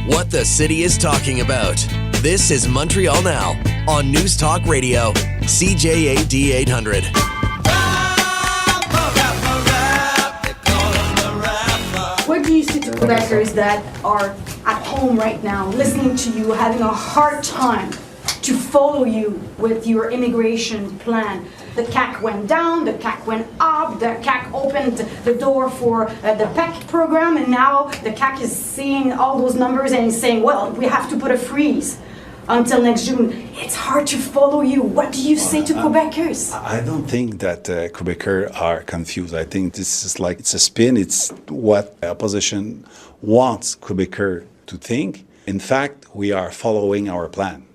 what the city is talking about. This is Montreal Now on News Talk Radio, CJAD 800. What do you say to Quebecers that are at home right now, listening to you, having a hard time to follow you with your immigration plan? The CAC went down, the CAC went up, the CAC opened the door for the PEC program, and now the CAC is seeing all those numbers and saying, well, we have to put a freeze until next June. It's hard to follow you. What do you say to Quebecers? I don't think that Quebecers are confused. I think this is like, it's a spin. It's what opposition wants Quebecers to think. In fact, we are following our plan.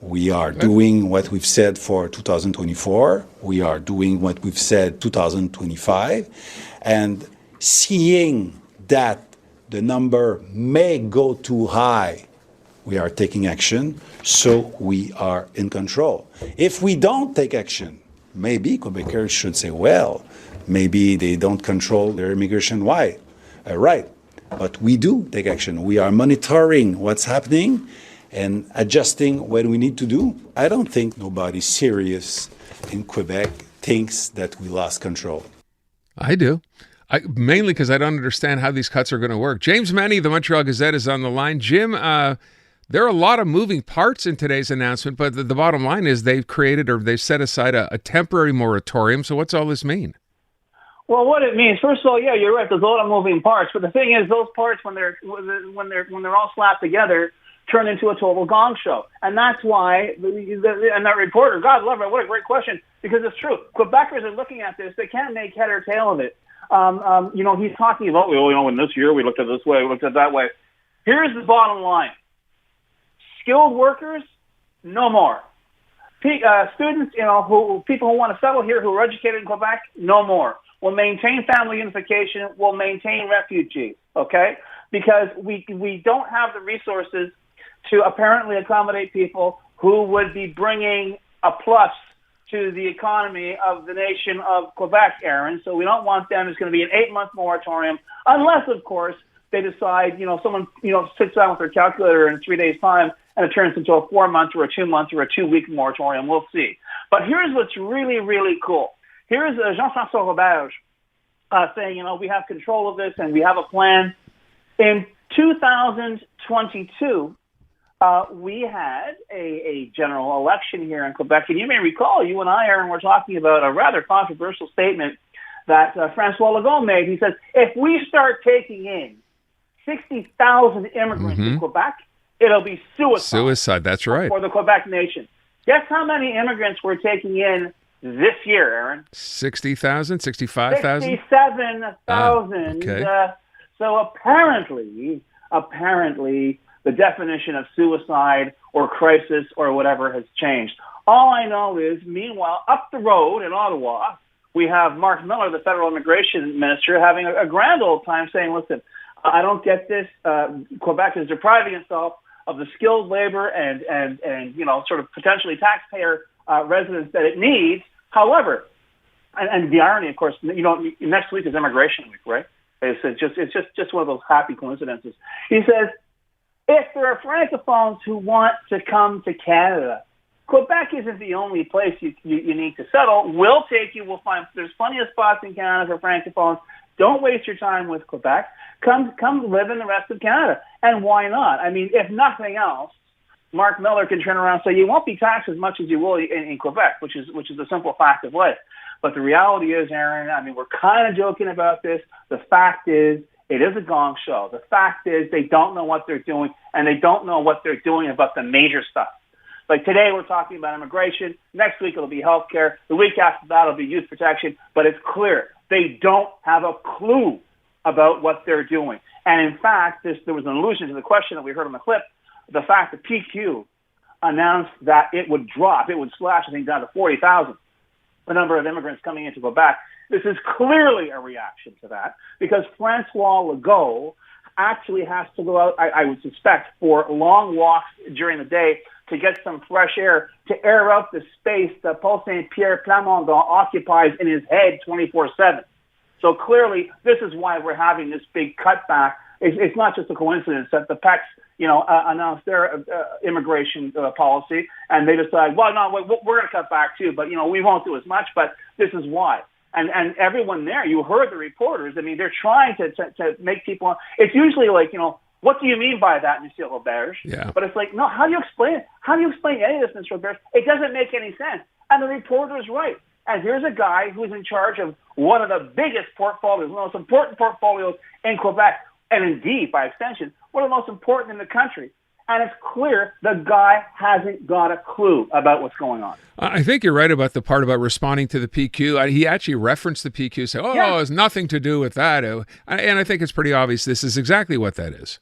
We are doing what we've said for 2024. We are doing what we've said 2025. And seeing that the number may go too high, we are taking action, so we are in control. If we don't take action, maybe Quebecers should say, well, maybe they don't control their immigration right. But we do take action. We are monitoring what's happening and adjusting what we need to do. I don't think nobody serious in Quebec thinks that we lost control. I do. Mainly because I don't understand how these cuts are going to work. James Mennie, the Montreal Gazette, is on the line. Jim, there are a lot of moving parts in today's announcement, but the bottom line is they've created or they've set aside a temporary moratorium. So what's all this mean? Well, what it means, first of all, yeah, you're right. There's a lot of moving parts, but the thing is, those parts when they're all slapped together, turn into a total gong show. And that's why, and that reporter, God love her, what a great question, because it's true. Quebecers are looking at this. They can't make head or tail of it. He's talking about, in this year we looked at it this way, we looked at it that way. Here's the bottom line. Skilled workers, no more. Students, people who want to settle here, who are educated in Quebec, no more. We'll maintain family unification. We'll maintain refugees, okay? Because we don't have the resources to apparently accommodate people who would be bringing a plus to the economy of the nation of Quebec, Aaron. So we don't want them. It's going to be an 8-month moratorium, unless, of course, they decide, someone, sits down with their calculator in 3 days' time and it turns into a 4-month or a 2-month or a 2-week moratorium. We'll see. But here's what's really, really cool. Here's Jean-François Robert saying, we have control of this and we have a plan. In 2022, we had a general election here in Quebec. And you may recall, you and I, Aaron, were talking about a rather controversial statement that François Legault made. He says, if we start taking in 60,000 immigrants in Quebec, it'll be suicide. Suicide, that's right. For the Quebec nation. Guess how many immigrants we're taking in this year, Aaron? 60,000, 65,000? 67,000. Okay. So apparently, the definition of suicide or crisis or whatever has changed. All I know is, meanwhile, up the road in Ottawa, we have Mark Miller, the federal immigration minister, having a grand old time saying, listen, I don't get this. Quebec is depriving itself of the skilled labor and sort of potentially taxpayer residents that it needs. However, and the irony, of course, next week is immigration week, right? It's just one of those happy coincidences. He says, if there are francophones who want to come to Canada, Quebec isn't the only place you need to settle. We'll take you. We'll find there's plenty of spots in Canada for francophones. Don't waste your time with Quebec. Come live in the rest of Canada. And why not? I mean, if nothing else, Mark Miller can turn around and say you won't be taxed as much as you will in Quebec, which is a simple fact of life. But the reality is, Aaron, I mean, we're kind of joking about this. The fact is, it is a gong show. The fact is, they don't know what they're doing, and they don't know what they're doing about the major stuff. Like today, we're talking about immigration. Next week, it'll be healthcare. The week after that, it'll be youth protection. But it's clear they don't have a clue about what they're doing. And in fact, there was an allusion to the question that we heard on the clip, the fact that PQ announced that it would slash, I think, down to 40,000, the number of immigrants coming into Quebec. This is clearly a reaction to that because François Legault actually has to go out, I would suspect, for long walks during the day to get some fresh air, to air out the space that Paul Saint-Pierre Plamondon occupies in his head 24/7. So clearly, this is why we're having this big cutback it's not just a coincidence that the PECs, announced their immigration policy, and they decide, well, no, we're going to cut back too, but we won't do as much, but this is why. And everyone there, you heard the reporters. I mean, they're trying to make people. It's usually like, what do you mean by that, Monsieur Roberge? Yeah. But it's like, no, how do you explain it? How do you explain any of this, Mr. Roberge? It doesn't make any sense. And the reporter is right. And here's a guy who's in charge of one of the biggest portfolios, one of the most important portfolios in Quebec, and indeed, by extension, one of the most important in the country. And it's clear the guy hasn't got a clue about what's going on. I think you're right about the part about responding to the PQ. He actually referenced the PQ, said, it has nothing to do with that. And I think it's pretty obvious this is exactly what that is.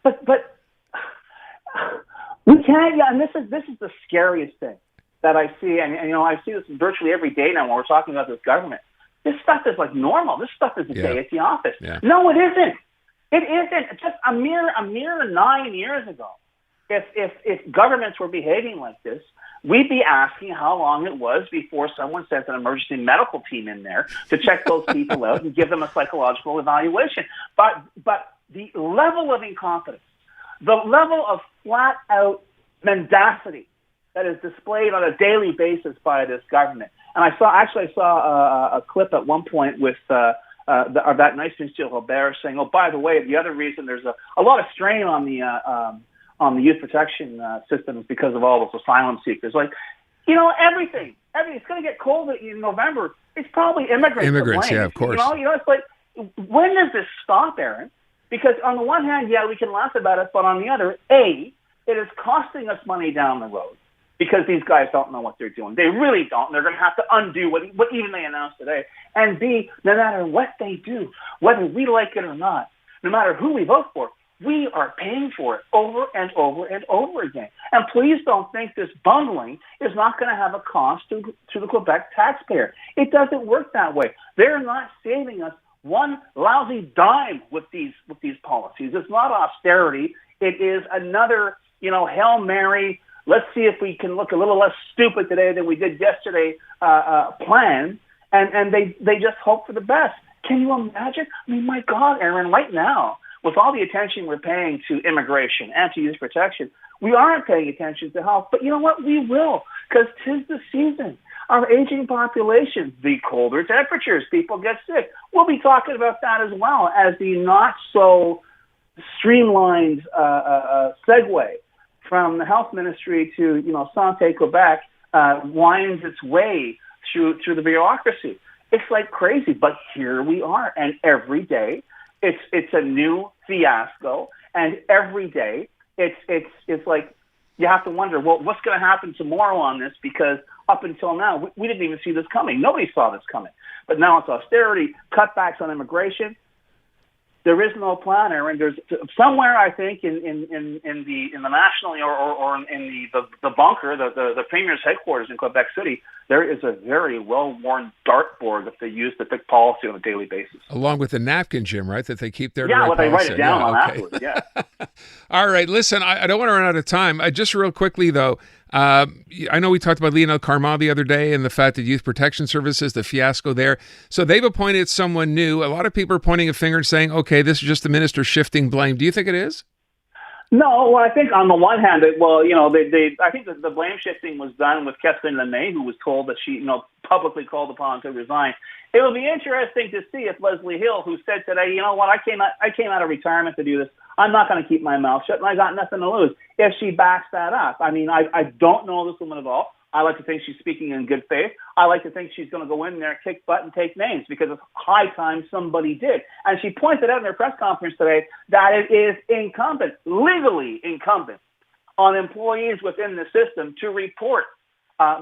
But we can't, and this is the scariest thing that I see, and I see this virtually every day now when we're talking about this government. This stuff is like normal. This stuff is a day at the office. Yeah. No, it isn't. It isn't. Just a mere 9 years ago, if governments were behaving like this, we'd be asking how long it was before someone sent an emergency medical team in there to check those people out and give them a psychological evaluation. But the level of incompetence, the level of flat-out mendacity that is displayed on a daily basis by this government. And I saw a clip at one point with that nice Monsieur Robert saying, "Oh, by the way, the other reason there's a lot of strain on the youth protection system is because of all those asylum seekers." Like, everything. It's going to get cold in November. It's probably immigrants. Immigrants, yeah, of course. It's like, when does this stop, Aaron? Because on the one hand, we can laugh about it, but on the other, A, it is costing us money down the road because these guys don't know what they're doing. They really don't. They're going to have to undo what even they announced today. And B, no matter what they do, whether we like it or not, no matter who we vote for, we are paying for it over and over and over again. And please don't think this bungling is not going to have a cost to the Quebec taxpayer. It doesn't work that way. They're not saving us one lousy dime with these policies. It's not austerity. It is another, Hail Mary, let's see if we can look a little less stupid today than we did yesterday plan. And they just hope for the best. Can you imagine? I mean, my God, Aaron, right now, with all the attention we're paying to immigration and to youth protection, we aren't paying attention to health. But you know what? We will, because 'tis the season. Our aging population, the colder temperatures, people get sick. We'll be talking about that as well as the not so streamlined segue from the health ministry to Santé Quebec winds its way through the bureaucracy. It's like crazy, but here we are, and every day it's a new fiasco, and every day it's like you have to wonder, well, what's going to happen tomorrow on this? Because up until now, we didn't even see this coming. Nobody saw this coming. But now it's austerity, cutbacks on immigration. There is no plan, Aaron. There's somewhere, I think, in the national or in the bunker, the premier's headquarters in Quebec City, there is a very well-worn dartboard that they use to pick policy on a daily basis. Along with the napkin, Jim, right, that they keep there. Yeah, they write it down on afterwards. Yeah. All right, listen, I don't want to run out of time. Just real quickly, though, I know we talked about Lionel Carmont the other day and the fact that Youth Protection Services, the fiasco there. So they've appointed someone new. A lot of people are pointing a finger and saying, okay, this is just the minister shifting blame. Do you think it is? No, well, I think on the one hand, I think that the blame shifting was done with Kathleen Lemay, who was told that she, publicly called upon to resign. It will be interesting to see if Leslie Hill, who said today, you know what, I came out of retirement to do this. I'm not going to keep my mouth shut, and I got nothing to lose. If she backs that up, I mean, I don't know this woman at all. I like to think she's speaking in good faith. I like to think she's going to go in there, kick butt, and take names because it's high time somebody did. And she pointed out in her press conference today that it is incumbent, legally incumbent, on employees within the system to report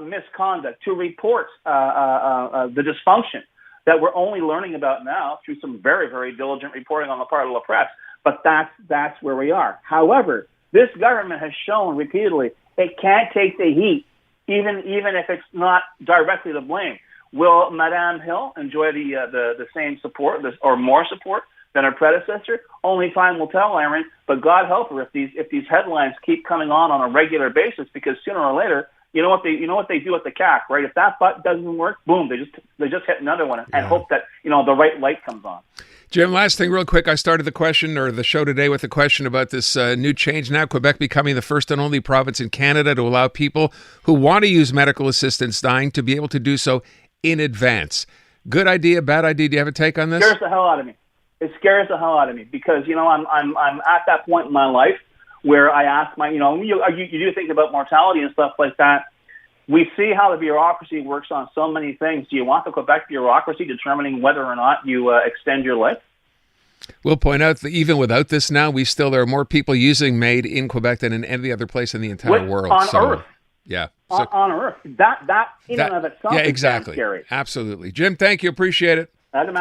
misconduct, to report the dysfunction that we're only learning about now through some very, very diligent reporting on the part of the press. But that's where we are. However, this government has shown repeatedly it can't take the heat, even if it's not directly to blame. Will Madame Hill enjoy the same support or more support than her predecessor? Only time will tell, Aaron. But God help her if these headlines keep coming on a regular basis, because sooner or later, you know what they do at the CAC, right? If that button doesn't work, boom, they just hit another one and hope that the right light comes on. Jim, last thing real quick. I started the question or the show today with a question about this new change now. Quebec becoming the first and only province in Canada to allow people who want to use medical assistance dying to be able to do so in advance. Good idea, bad idea? Do you have a take on this? It scares the hell out of me. It scares the hell out of me because, I'm at that point in my life where I ask you do think about mortality and stuff like that. We see how the bureaucracy works on so many things. Do you want the Quebec bureaucracy determining whether or not you extend your life? We'll point out that even without this now, there are more people using MAID in Quebec than in any other place in the entire world. On Earth. Yeah. On Earth. That in and of itself exactly. is scary. Absolutely. Jim, thank you. Appreciate it. Adam,